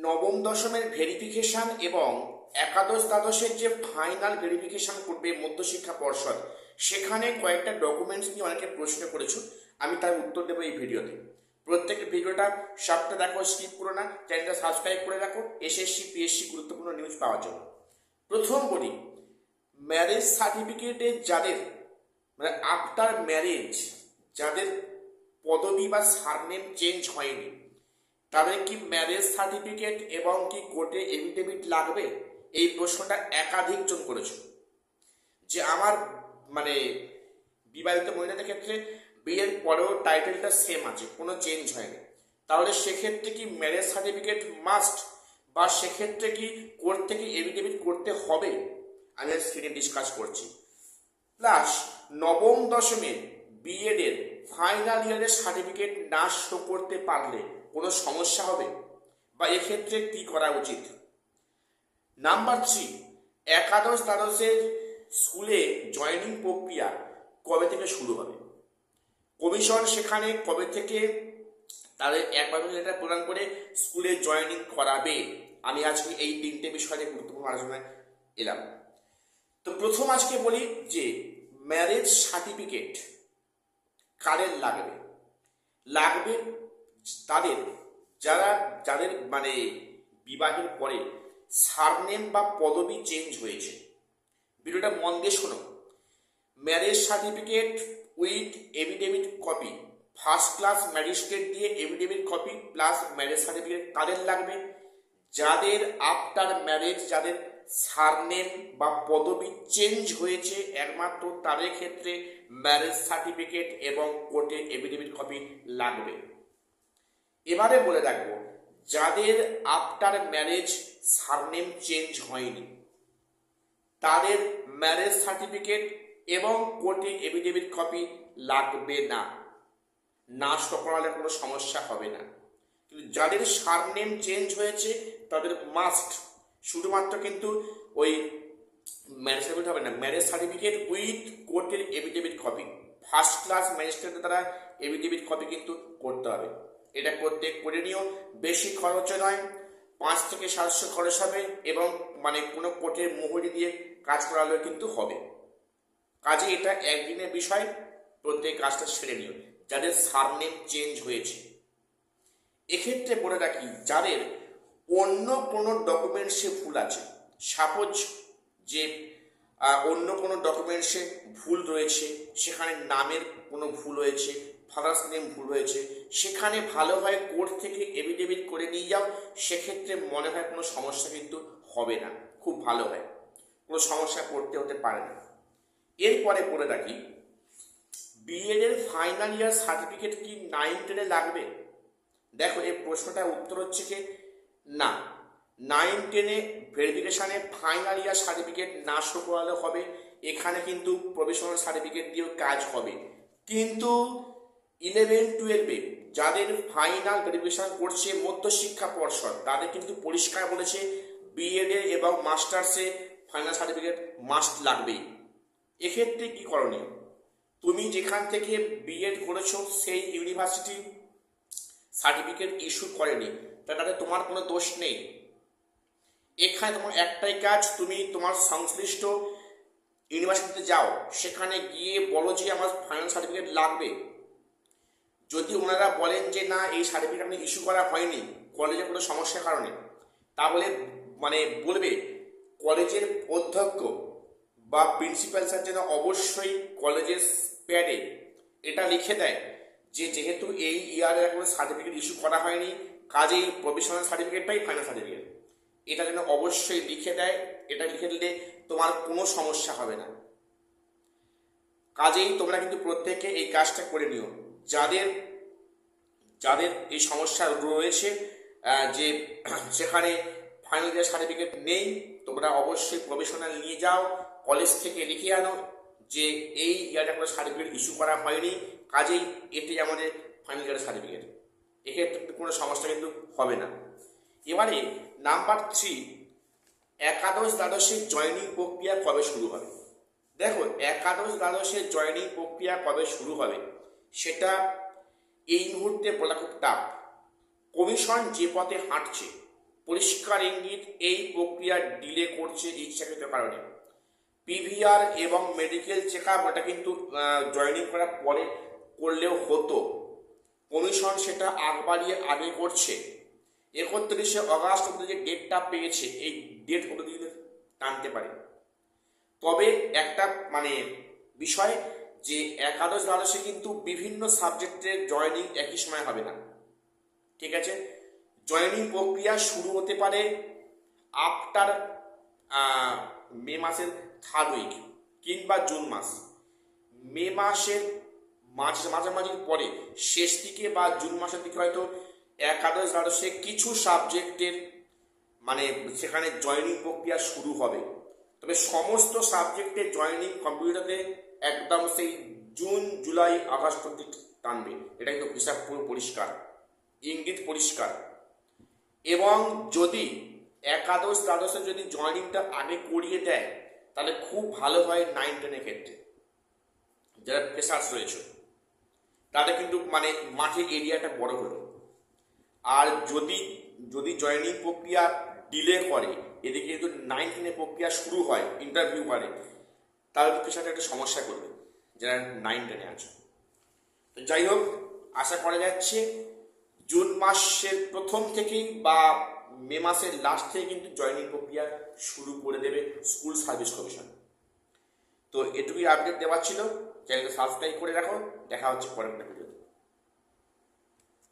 নবম দশমের ভেরিফিকেশন এবং একাদশ দ্বাদশের যে ফাইনাল ভেরিফিকেশন করবে মধ্যশিক্ষা পর্ষদ, সেখানে কয়েকটা ডকুমেন্টস নিয়ে অনেকে প্রশ্ন করেছো। আমি তার উত্তর দেবো এই ভিডিওতে। প্রত্যেক ভিডিওটা সবটা দেখো, স্কিপ করো না, চ্যানেলটা সাবস্ক্রাইব করে রাখো এসএসসি পিএসসি গুরুত্বপূর্ণ নিউজ পাওয়ার জন্য। প্রথম বলি, ম্যারেজ সার্টিফিকেটে যাদের মানে আফটার ম্যারেজ যাদের পদবি বা সারনেম চেঞ্জ হয়নি, তাদের কি ম্যারেজ সার্টিফিকেট এবং কি কোর্টে এফিডেভিট লাগবে? এই প্রশ্নটা একাধিক জন করেছে যে আমার মানে বিবাহিত মহিলাদের ক্ষেত্রে বিয়ের পরেও টাইটেলটা সেম আছে, কোনো চেঞ্জ হয়নি, তাহলে সেক্ষেত্রে কি ম্যারেজ সার্টিফিকেট মাস্ট, বা সেক্ষেত্রে কি কোর্ট থেকে এফিডেভিট করতে হবে? আমি স্ক্রিনে ডিসকাস করছি। প্লাস নবম দশমের বিএড এর ফাইনাল ইয়ারের সার্টিফিকেট না শো করতে পারলে কোনো সমস্যা হবে, বা এক্ষেত্রে কি করা উচিত? নাম্বার 3, একাদশ দ্বাদশের স্কুলে জয়েনিং প্রক্রিয়া কবে থেকে শুরু হবে? কমিশন সেখানে কবে থেকে তাদের অ্যাপয়েন্টমেন্ট লেটার প্রদান করে স্কুলে জয়েনিং করাবে? আমি আজকে এই 3টে বিষয় নিয়ে গুরুত্বপূর্ণ আলোচনায় এলাম। তো প্রথম আজকে বলি যে ম্যারেজ সার্টিফিকেট কাদের লাগবে। লাগবে তাদের যাদের মানে বিবাহের পরে সারনেম বা পদবি চেঞ্জ হয়েছে। ভিডিওটা মন দিয়ে শোনো। Marriage certificate with affidavit copy, first class magistrate দিয়ে affidavit copy plus marriage certificate কাদের লাগবে? যাদের আফটার ম্যারেজ যাদের সারনেম বা পদবি চেঞ্জ হয়েছে, একমাত্র তাদের ক্ষেত্রে ম্যারেজ সার্টিফিকেট এবং কোর্টের এফিডেভিট কপি লাগবে। এবারে বলে রাখবো, যাদের আফটার ম্যারেজ সারনেম চেঞ্জ হয়নি, তাদের ম্যারেজ সার্টিফিকেট এবং কোর্টে এফিডেভিট কপি লাগবে না, না শো করালে কোনো সমস্যা হবে না। কিন্তু যাদের সারনেম চেঞ্জ হয়েছে তাদের মাস্ট শুধুমাত্র কিন্তু ওই ম্যারেজ সার্টিফিকেট হবে না, ম্যারেজ সার্টিফিকেট উইথ কোর্টের এফিডেভিট কপি, ফার্স্ট ক্লাস ম্যাজিস্ট্রেটের দ্বারা এফিডেভিট কপি কিন্তু করতে হবে। এটা প্রত্যেক করে নিও, বেশি খরচ নয়, 5 থেকে 700 খরচ হবে, এবং মানে কোনো কোর্টের মোহরি দিয়ে কাজ করালেও কিন্তু হবে। কাজে এটা একদিনের বিষয়, প্রত্যেক কাজটা সেরে নিও যাদের সারনেম চেঞ্জ হয়েছে। এক্ষেত্রে বলে রাখি, যাদের অন্য কোনো ডকুমেন্টসে ভুল আছে, সাপোজ যে অন্য কোনো ডকুমেন্টসে ভুল রয়েছে, সেখানে নামের কোনো ভুল হয়েছে, ফাদার্স নেম ভুল হয়েছে, সেখানে ভালো হয় কোর্ট থেকে এফিডেভিট করে নিয়ে যাও, সেক্ষেত্রে মনে হয় কোনো সমস্যা কিন্তু হবে না, খুব ভালো হয়, কোনো সমস্যা করতে হতে পারে না। এরপরে বলে রাখি, বিএড এর ফাইনাল ইয়ার সার্টিফিকেট কি 9-10 লাগবে? দেখো, এই প্রশ্নটার উত্তর হচ্ছে কি না, 9-10 ভেরিফিকেশানে ফাইনাল ইয়ার সার্টিফিকেট না শো করালে হবে, এখানে কিন্তু প্রফেশনাল সার্টিফিকেট দিয়েও কাজ হবে। কিন্তু 11-12 যাদের ফাইনাল ভেরিফিকেশন করছে মধ্যশিক্ষা পর্ষদ, তাদের কিন্তু পরিষ্কার বলেছে বিএড এবং মাস্টার্সে ফাইনাল সার্টিফিকেট মাস্ট লাগবেই। এক্ষেত্রে কি করণীয়? তুমি যেখান থেকে বিএড করেছো সেই ইউনিভার্সিটি সার্টিফিকেট ইস্যু করেনি, তাতে তোমার কোনো দোষ নেই। এখানে তোমার একটাই কাজ, তুমি তোমার সংশ্লিষ্ট ইউনিভার্সিটিতে যাও, সেখানে গিয়ে বলো যে আমার ফাইনাল সার্টিফিকেট লাগবে। যদি ওনারা বলেন যে না, এই সার্টিফিকেট আপনি ইস্যু করা হয়নি কলেজে কোনো সমস্যার কারণে, তাহলে মানে বলবে কলেজের অধ্যক্ষ বা প্রিন্সিপাল স্যার যেন অবশ্যই কলেজের প্যাডে এটা লিখে দেয় যে যেহেতু এই ইয়ারে কোনো সার্টিফিকেট ইস্যু করা হয়নি, কাজেই প্রফেশনাল সার্টিফিকেটটাই ফাইনাল সার্টিফিকেট, এটা যেন অবশ্যই লিখে দেয়। এটা লিখে দিলে তোমার কোনো সমস্যা হবে না। কাজেই তোমরা কিন্তু প্রত্যেকে এই কাজটা করে নিও। যাদের যাদের এই সমস্যা রয়েছে যে সেখানে ফাইনাল ইয়ার সার্টিফিকেট নেই, তোমরা অবশ্যই প্রফেশনাল নিয়ে যাও, কলেজ থেকে লিখে আনো যে এই ইয়ারে কোনো সার্টিফিকেট ইস্যু করা হয়নি, কাজেই এটি আমাদের ফাইনাল ইয়ারের সার্টিফিকেট। এক্ষেত্রে কোনো সমস্যা কিন্তু হবে না। এবারে নাম্বার 3, একাদশ দ্বাদশের জয়েনিং প্রক্রিয়া কবে শুরু হবে? দেখো, একাদশ দ্বাদশের জয়েনিং প্রক্রিয়া কবে শুরু হবে সেটা এই মুহূর্তে বলা খুব টাফ। কমিশন যে পথে হাঁটছে পরিষ্কার ইঙ্গিত এই প্রক্রিয়া ডিলে করছে ইচ্ছাকৃত কারণে। পিভিআর এবং মেডিকেল চেক আপ ওটা কিন্তু জয়েনিং করার পরে করলেও হতো, কমিশন সেটা আগে করছে। 31শে অগাস্ট অব্দি যে ডেটটা পেয়েছে এই ডেট অব্দি টানতে পারে। তবে একটা বিষয় যে একাদশ দ্বাদশে কিন্তু বিভিন্ন সাবজেক্টের জয়েনিং একই সময় হবে না, ঠিক আছে। জয়েনিং প্রক্রিয়া শুরু হতে পারে আফটার মে মাসের থার্ড উইক কিংবা জুন মাস। মে মাসের মাঝামাঝির পরে শেষ দিকে বা জুন মাসের দিকে হয়তো একাদশ দ্বাদশে কিছু সাবজেক্টের সেখানে জয়েনিং প্রক্রিয়া শুরু হবে। তবে সমস্ত সাবজেক্টের জয়েনিং কম্পিউটারে একদম সেই জুন জুলাই আগস্ট অব্দি টানবে। এটা কিন্তু হিসাব পুরো পরিষ্কার, ইঙ্গিত পরিষ্কার। এবং যদি একাদশ দ্বাদশে যদি জয়েনিংটা আগে করিয়ে দেয় তাহলে খুব ভালো হয় 9-10 ক্ষেত্রে। যারা ফ্রেশার্স রয়েছে তাদের কিন্তু মাঠের এরিয়াটা বড় হলো। আর যদি জয়েনিং প্রক্রিয়া ডিলে করে, এদিকে যদি 9-10 প্রক্রিয়া শুরু হয়, ইন্টারভিউ করে, তাহলে তো কিছু একটা সমস্যা করবে যারা 9-10 আছে। তো যাই হোক, আশা করা যাচ্ছে জুন মাসের প্রথম থেকেই বা মে মাসের লাস্ট থেকে কিন্তু জয়েনিং প্রক্রিয়া শুরু করে দেবে স্কুল সার্ভিস কমিশন। তো এটুকুই আপডেট দেওয়ার ছিল। চ্যানেলকে সাবস্ক্রাইব করে রাখো। দেখা হচ্ছে পরের একটা ভিডিও।